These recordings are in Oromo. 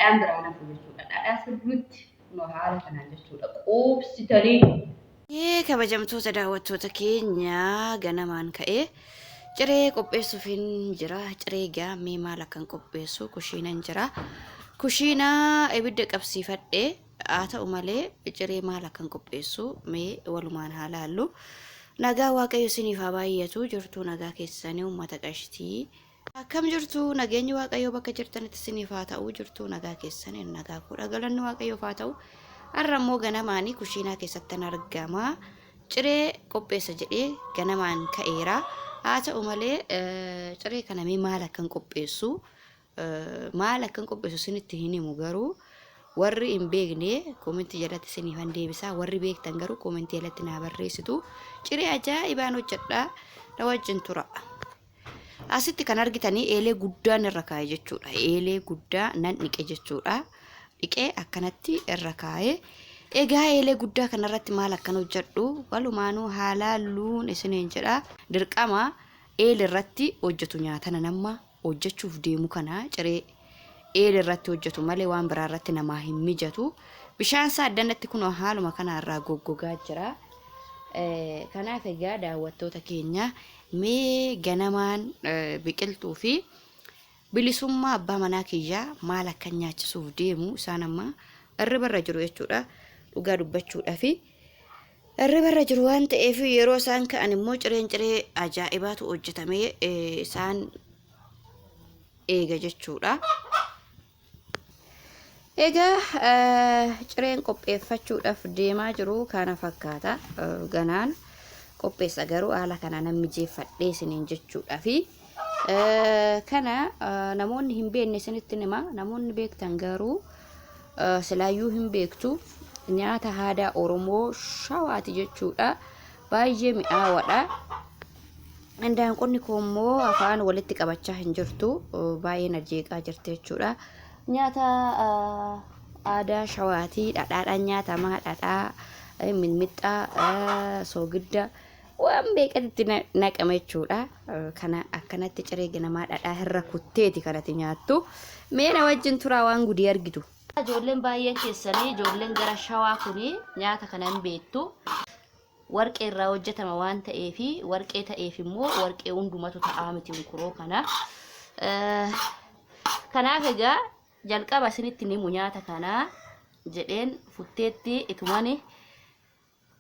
dhadhaan biraa nafu jechuudha. Dhadhaa sirriitti no haala kanaan jechuudha. Quubsitanii. Kabajamtoota daawwattoota keenya ganamaan ka'ee ciree qopheessuufin jira. Ciree gaammee maal akkan qopheessu kushiinan jira. Kushiinaa ibidda qabsiifadhee haa ta'u malee ciree maal akkan qopheessu mee walumaan haa laallu. Nagaa Waaqayyo isiniif haa baay'atu. Jirtuu nagaa keessanii uummata qashtii. Akkam jirtu nageenyi Waaqayyo bakka jirtanitti isiniif haa ta'u. Jirtuu nagaa keessanii nagaa kudha galanni Waaqayyoof haa ta'u. Arrammoo ganamaanii kushiinaa keessattan argama. Ciree qopheessa jedhee ganamaan ka'eera. Haa ta'u malee ciree kana mee maal akkan qopheessu isinitti hin himu garuu warri hin beekne koomentii jalatti isiniif han deebisaa. Warri beektan garuu koomentii jalatti naa barreessitu. Ciree ajaa'ibaan hojjedha. Na wajjin tura. Asitti kan argitanii eelee guddaan irra kaa'e jechuudha. Eelee guddaa nan dhiqe jechuudha. Dhiqee akkanatti irra kaa'e. Egaa eelee guddaa kanarratti maal akkan hojjedhu walumaanuu haalaalluun isiniin jedha. Dirqama eelee irratti hojjetu nyaatana nama hojjechuuf deemu kana ciree eelee irratti hojjetu malee waan biraa irratti namaa hin mijatu. Bishaan isaa addanatti kun haaluma kanarraa goggogaa jira. Kanaaf egaa daawwattoota keenya mee ganamaan biqiltuu fi bilisummaa abbaa manaa kiyyaa maal akka nyaachisuuf deemu isaan amma irribarra jiru jechuudha. Dhugaa dubbachuudha fi irribarra jiru waan ta'eef yeroo isaan ka'an immoo ciree ajaa'ibaatu hojjetamee isaan eega jechuudha. Egaa cireen qopheeffachuudhaaf deemaa jiru kana fakkaata. Ganaan qopheessa garuu haala kana nan mijeeffadhee isiniin jechuudha fi kana namoonni hin beekne isinitti hima. Namoonni beektan garuu silaayyuu hin beektu. Nyaata aadaa Oromoo Shawaati jechuudha. Baay'ee mi'aawadha. Indaanqonni koommoo afaan walitti qabachaa hin jirtu. Baay'ee na jeeqaa jirti jechuudha. Nyaata aadaa Shawaati. Dhadhaadhaan nyaatamaa. Dhadhaa, mixmixaa, soogidda waan beekatitti naqame jechuudha. Kana akkanatti ciree ganamaa dhadhaa irra kutteeti kanatti nyaattu. Mee na wajjin turaa waan gudii argitu. Ijoolleen baay'een keessanii ijoolleen gara Shawaa kuni nyaata kana hin beektu. Warqee irraa hojjetama waan ta'eef warqee ta'eef immoo warqee hundumatu ta'aa miti unkuroo kana. Kanaaf egaa jalqaba isinitti himu nyaata kana jedheen futteetti itumani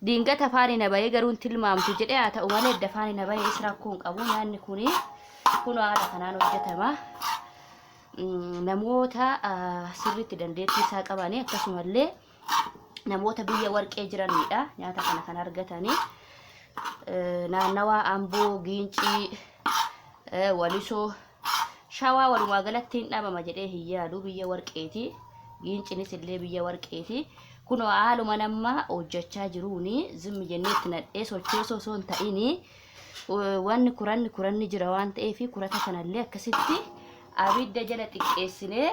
diingata afaanii na bahee garuu tilmaamtu jedhee haa ta'u malee edda afaanii na bahee is rakkoo hin qabu. Nyaanni kuni kun haala kanaan hojjetama. Namoota sirriitti dandeettii isaa qabanii akkasumallee namoota biyya warqee jiranidha nyaata kana kan argatanii. Naannawaa Amboo, Giincii, Walisoo, Shawaa walumaa galatti hin dhabama jedhee hin yaadu. Biyya warqeeti. Giincinis illee biyya warqeeti. Kun haaluma nama hojjechaa jiruuni zimmi jennee itti nadhee socheessoo osoo hin ta'ini wanni kuranni jira waan ta'eef kurata kanallee akkasitti abidda jala xiqqeessinee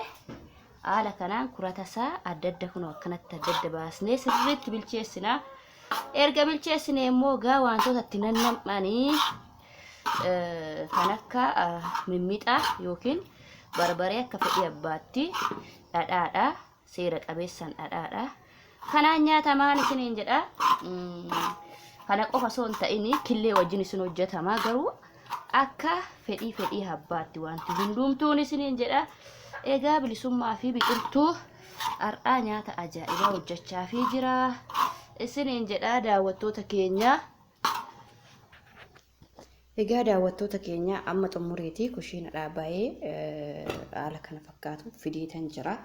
haala kanaan kurata isaa adda adda kun akkanatti adda adda baasnee sirriitti bilcheessina. Erga bilcheessine immoo gaa wantoota itti nannamanii kan akka mixmixaa yookiin barbaree akka fedhii abbaatti dhadhaadha. Seera qabeessaan dhadhaadha. Kanaan nyaatamaan isiniin jedha. Kana qofa osoo hin ta'ini killee wajjin isin hojjetama garuu akka fedhii abbaatti wanti hundumtuun isiniin jedha. Egaa bilisummaa fi biqiltuu har'aa nyaata ajaa'ibaa hojjechaa fi jira isiniin jedha daawwattoota keenya. Egaa daawwattoota keenya amma xumureetii kushiinadhaa bahee haala kana fakkaatu fideetan jira.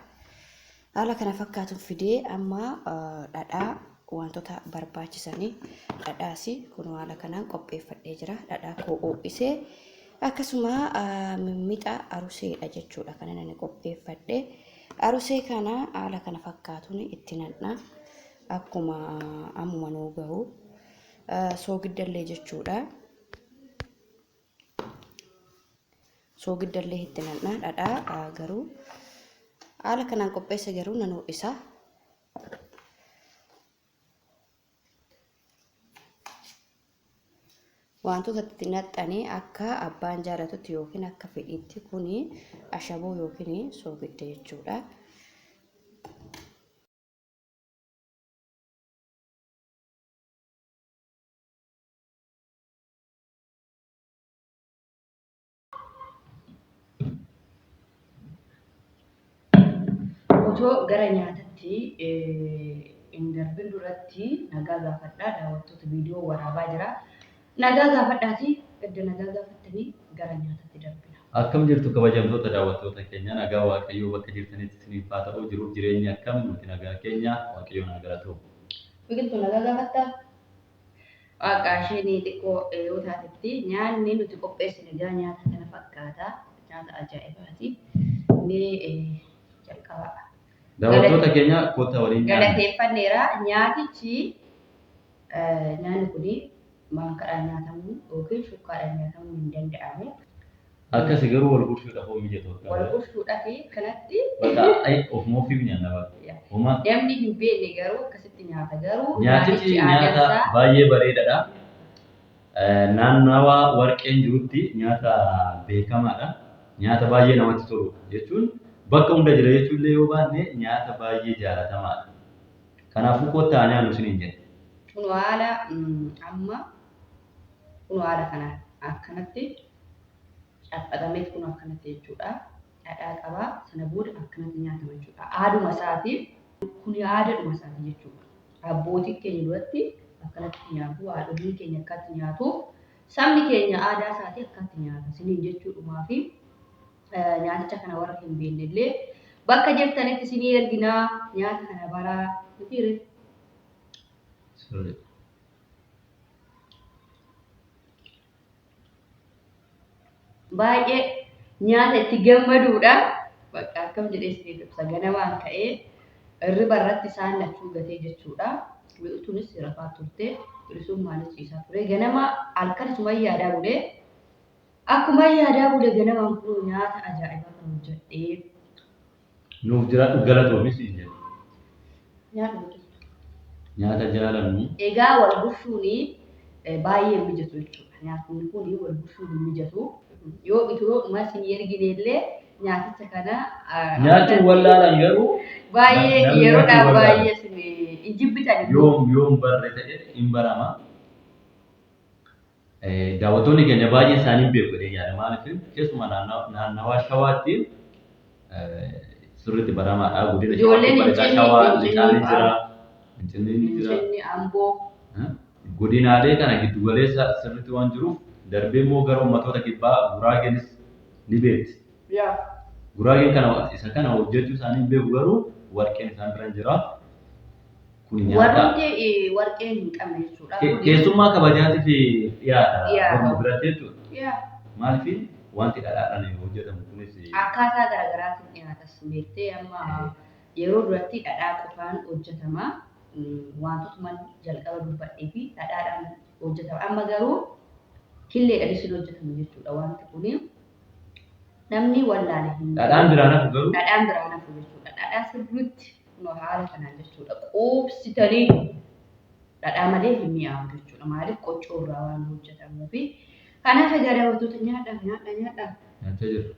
Haala kana fakkaatu fidee amma dhadhaa wantoota barbaachisanii dhadhaasi kun haala kanaan qopheeffadhee jira. Dhadhaa koo ho'isee akkasuma mixmixa aruseedha jechuudha kan inni qopheeffadhe. Arusee kana haala kana fakkaatuun itti nanna akkuma ammuma nuu gahu soogiddaillee jechuudha. Soogiddaillee itti nanna dhadhaa garuu haala kanaan qopheessa garuu nan ho'isa. Wantoota itti naxxanii akka abbaan jaalatutti yookiin akka fedhiitti kuni ashaboo yookiin soogidda jechuudha. Otoo gara nyaatatti hin darbin duratti nagaa gaafadhaa. Daawwattoota viidiyoo waraabaa jira. Nagaa gaafadhaati. Edda nagaa gaafattanii gara nyaatatti darbina. Akkam jirtu kabajamtoota daawwattoota keenya nagaa Waaqayyoo bakka jirtanitti isiniif haa ta'u jiruuf jireenya akkam nuti nagaa keenya Waaqayyoon haa galatu. Biqiltuu nagaa gaafattaa? Waaqa isheen xiqqoo yoo taatetti nyaanni nuti qopheessine gaa nyaata kana fakkaata. Nyaata ajaa'ibaati. Inni jalqaba. Daawwattoota keenya kottaa waliin galateeffanneera. Nyaatichi nyaanni kuni maankaadhaan nyaatamuu yookiin shukkaadhaan nyaatamuu hin danda'amu. Akkasii garuu wal gurshuudhaaf mijatu. Wal gurshuudhaaf kanatti of moofiif nyaanna baay'ee. Namni hin beekne garuu akkasitti nyaata garuu nyaatichi nyaata baay'ee bareedaadha. Naannawa warqeen jirutti nyaata beekamaadha. Nyaata baay'ee namatti tolu jechuun bakka hunda jira jechuullee yoo baanne nyaata baay'ee jaalatamaadha. Kanaafuu kottaa nyaannu isiniin jedhe. Kun haala amma kun haala kanaan akkanatti dhaphatamee kun akkanatti jechuudha. Dhadhaa qabaa sana booda akkanatti nyaatama jechuudha. Aaduma isaatiif kun aadaadhuma isaati jechuudha. Abbootiin keenya duratti akkanatti nyaatu, haadholiin keenya akkatti nyaatu, sabni keenya aadaa isaatii akkatti nyaata isiniin jechuudhumaa fi nyaaticha kana warra hin beekne illee bakka jirtanitti isinii erginaa nyaata kana baraa nuti baay'ee nyaata itti gammaduudha. Bakka akkam jedhee isinii ibsa ganamaan ka'ee irriba irratti isaan lachuu gatee jechuudha. Biqiltuunis rafaa turte bilisummaanis ciisaa ture. Ganama halkan isuma yaadaa bulee akkuma yaadaa bulee ganamaan kun nyaata ajaa'ibaa kan hojjedhee nuuf jiraatu galatoomis hin jedhu. Nyaata jaalannu. Egaa wal gurshuuni baay'ee mijatu jechuudha. Nyaatni kun wal gurshuun mijatu. Yoo bituu mas hin ergine illee nyaaticha kana nyaatu wallaalan garuu baay'ee yeroodhaaf baay'ee isin jibbitan yoom barre ta'e hin barama. Daawwattoonni keenya baay'ee isaanii beeku jedhee yaada maaliif keessumaa naannawaa shawaatti sirriitti baramaadha. Godina shawaa lixaan jira. Inni amboo godinaalee kana giddu galeessa sirriitti waan jiruuf darbee immoo gara uummattoota kibbaa Guraagenis ni beekti. Guraageen kana isa kana hojjechuu isaanii beeku garuu warqeen isaan bira jira. Kun nyaata warqeen hin qabne jechuudha. Keessummaa kabajaatiif dhiyaata warra biratti jechuudha. Maaliif wanti dhadhaadhaan hojjetamu kunis akkaataa garaagaraatiin dhiyaatas beektee amma yeroo duratti dhadhaa qofaan hojjetama. Wantoota man jalqaba dubbadhee fi dhadhaadhaan hojjetama. Amma garuu killeedhaan isin hojjetamu jechuudha. Wanti kun namni wallaale hin dhadhaan biraan hafu garuu dhadhaan biraan hafu jechuudha. Dhadhaa sirriitti kunoo haala kanaan jechuudha. Qoobsitanii dhadhaa malee hin mi'aawu jechuudha. Maaliif qoccoo irraa waan hojjetamuufi kanaaf egaa daawwattoota nyaadhaa. Nyaachaa jirra.